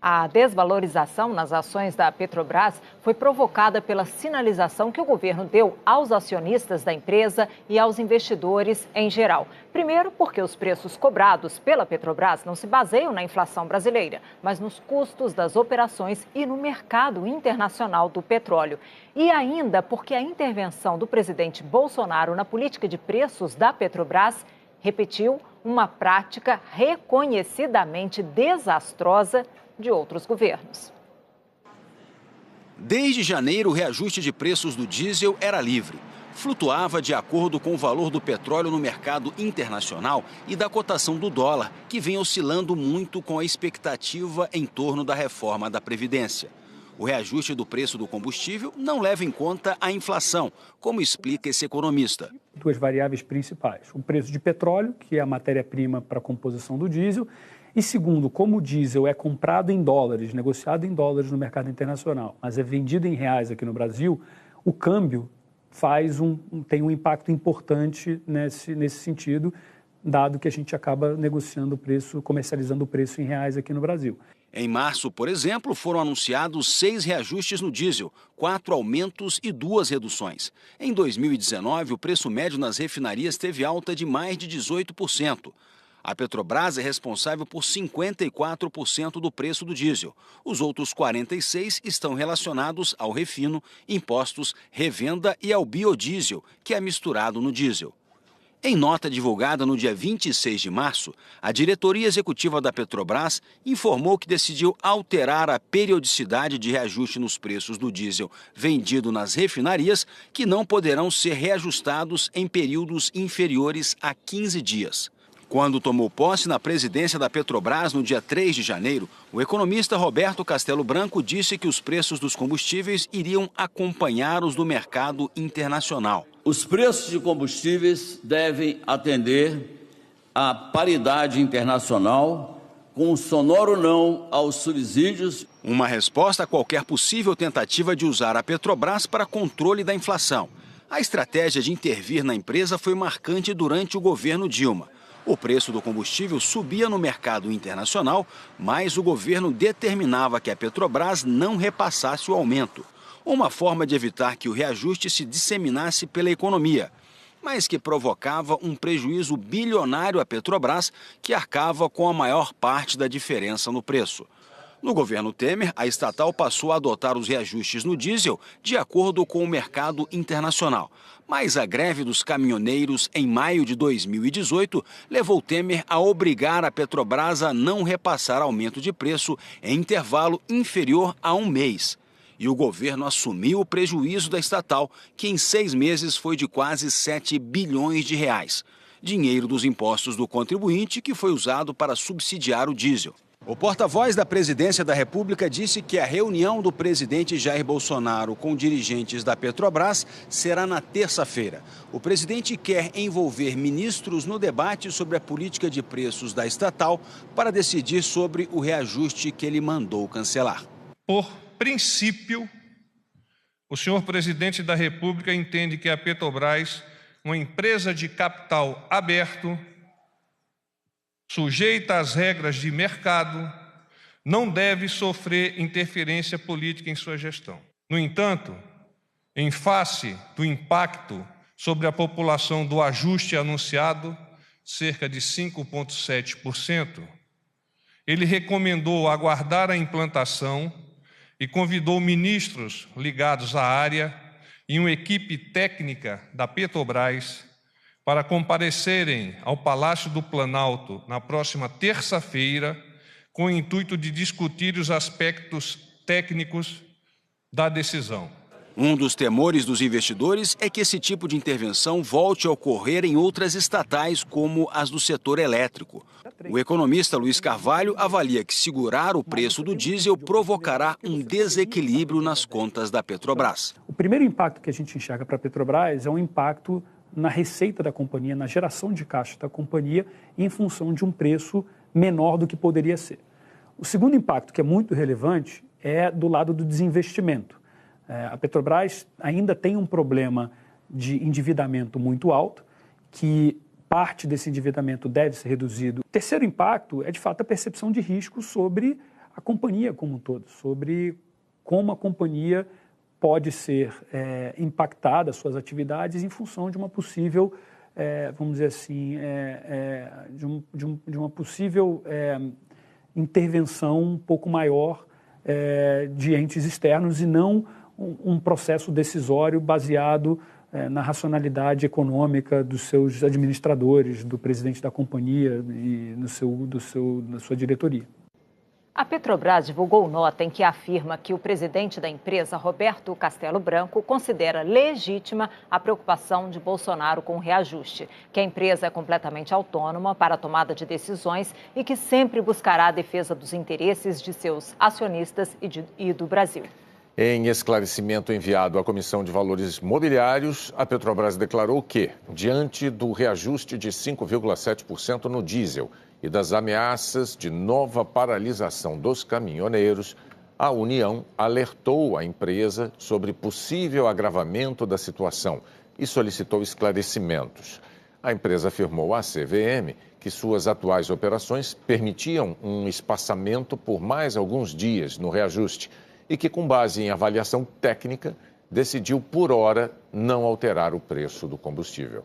A desvalorização nas ações da Petrobras foi provocada pela sinalização que o governo deu aos acionistas da empresa e aos investidores em geral. Primeiro, porque os preços cobrados pela Petrobras não se baseiam na inflação brasileira, mas nos custos das operações e no mercado internacional do petróleo. E ainda porque a intervenção do presidente Bolsonaro na política de preços da Petrobras repetiu uma prática reconhecidamente desastrosa de outros governos. Desde janeiro, o reajuste de preços do diesel era livre. Flutuava de acordo com o valor do petróleo no mercado internacional e da cotação do dólar, que vem oscilando muito com a expectativa em torno da reforma da Previdência. O reajuste do preço do combustível não leva em conta a inflação, como explica esse economista. Duas variáveis principais: o preço de petróleo, que é a matéria-prima para a composição do diesel, e segundo, como o diesel é comprado em dólares, negociado em dólares no mercado internacional, mas é vendido em reais aqui no Brasil, o câmbio tem um impacto importante nesse sentido, dado que a gente acaba negociando o preço, comercializando o preço em reais aqui no Brasil. Em março, por exemplo, foram anunciados 6 reajustes no diesel, 4 aumentos e 2 reduções. Em 2019, o preço médio nas refinarias teve alta de mais de 18%. A Petrobras é responsável por 54% do preço do diesel. Os outros 46% estão relacionados ao refino, impostos, revenda e ao biodiesel, que é misturado no diesel. Em nota divulgada no dia 26 de março, a diretoria executiva da Petrobras informou que decidiu alterar a periodicidade de reajuste nos preços do diesel vendido nas refinarias, que não poderão ser reajustados em períodos inferiores a 15 dias. Quando tomou posse na presidência da Petrobras no dia 3 de janeiro, o economista Roberto Castelo Branco disse que os preços dos combustíveis iriam acompanhar os do mercado internacional. Os preços de combustíveis devem atender à paridade internacional, com um sonoro não aos subsídios. Uma resposta a qualquer possível tentativa de usar a Petrobras para controle da inflação. A estratégia de intervir na empresa foi marcante durante o governo Dilma. O preço do combustível subia no mercado internacional, mas o governo determinava que a Petrobras não repassasse o aumento. Uma forma de evitar que o reajuste se disseminasse pela economia, mas que provocava um prejuízo bilionário à Petrobras, que arcava com a maior parte da diferença no preço. No governo Temer, a estatal passou a adotar os reajustes no diesel de acordo com o mercado internacional. Mas a greve dos caminhoneiros em maio de 2018 levou Temer a obrigar a Petrobras a não repassar aumento de preço em intervalo inferior a um mês. E o governo assumiu o prejuízo da estatal, que em 6 meses foi de quase 7 bilhões de reais. Dinheiro dos impostos do contribuinte que foi usado para subsidiar o diesel. O porta-voz da Presidência da República disse que a reunião do presidente Jair Bolsonaro com dirigentes da Petrobras será na terça-feira. O presidente quer envolver ministros no debate sobre a política de preços da estatal para decidir sobre o reajuste que ele mandou cancelar. Por princípio, o senhor presidente da República entende que a Petrobras, uma empresa de capital aberto, sujeita às regras de mercado, não deve sofrer interferência política em sua gestão. No entanto, em face do impacto sobre a população do ajuste anunciado, cerca de 5,7%, ele recomendou aguardar a implantação e convidou ministros ligados à área e uma equipe técnica da Petrobras para comparecerem ao Palácio do Planalto na próxima terça-feira, com o intuito de discutir os aspectos técnicos da decisão. Um dos temores dos investidores é que esse tipo de intervenção volte a ocorrer em outras estatais, como as do setor elétrico. O economista Luiz Carvalho avalia que segurar o preço do diesel provocará um desequilíbrio nas contas da Petrobras. O primeiro impacto que a gente enxerga para a Petrobras é um impacto na receita da companhia, na geração de caixa da companhia, em função de um preço menor do que poderia ser. O segundo impacto, que é muito relevante, é do lado do desinvestimento. A Petrobras ainda tem um problema de endividamento muito alto, que parte desse endividamento deve ser reduzido. O terceiro impacto é, de fato, a percepção de risco sobre a companhia como um todo, sobre como a companhia pode ser impactada, suas atividades, em função de uma possível, vamos dizer assim, de uma possível intervenção um pouco maior de entes externos e não um processo decisório baseado na racionalidade econômica dos seus administradores, do presidente da companhia e na sua diretoria. A Petrobras divulgou nota em que afirma que o presidente da empresa, Roberto Castello Branco, considera legítima a preocupação de Bolsonaro com o reajuste, que a empresa é completamente autônoma para a tomada de decisões e que sempre buscará a defesa dos interesses de seus acionistas e do Brasil. Em esclarecimento enviado à Comissão de Valores Mobiliários, a Petrobras declarou que, diante do reajuste de 5,7% no diesel e das ameaças de nova paralisação dos caminhoneiros, a União alertou a empresa sobre possível agravamento da situação e solicitou esclarecimentos. A empresa afirmou à CVM que suas atuais operações permitiam um espaçamento por mais alguns dias no reajuste e que, com base em avaliação técnica, decidiu por hora não alterar o preço do combustível.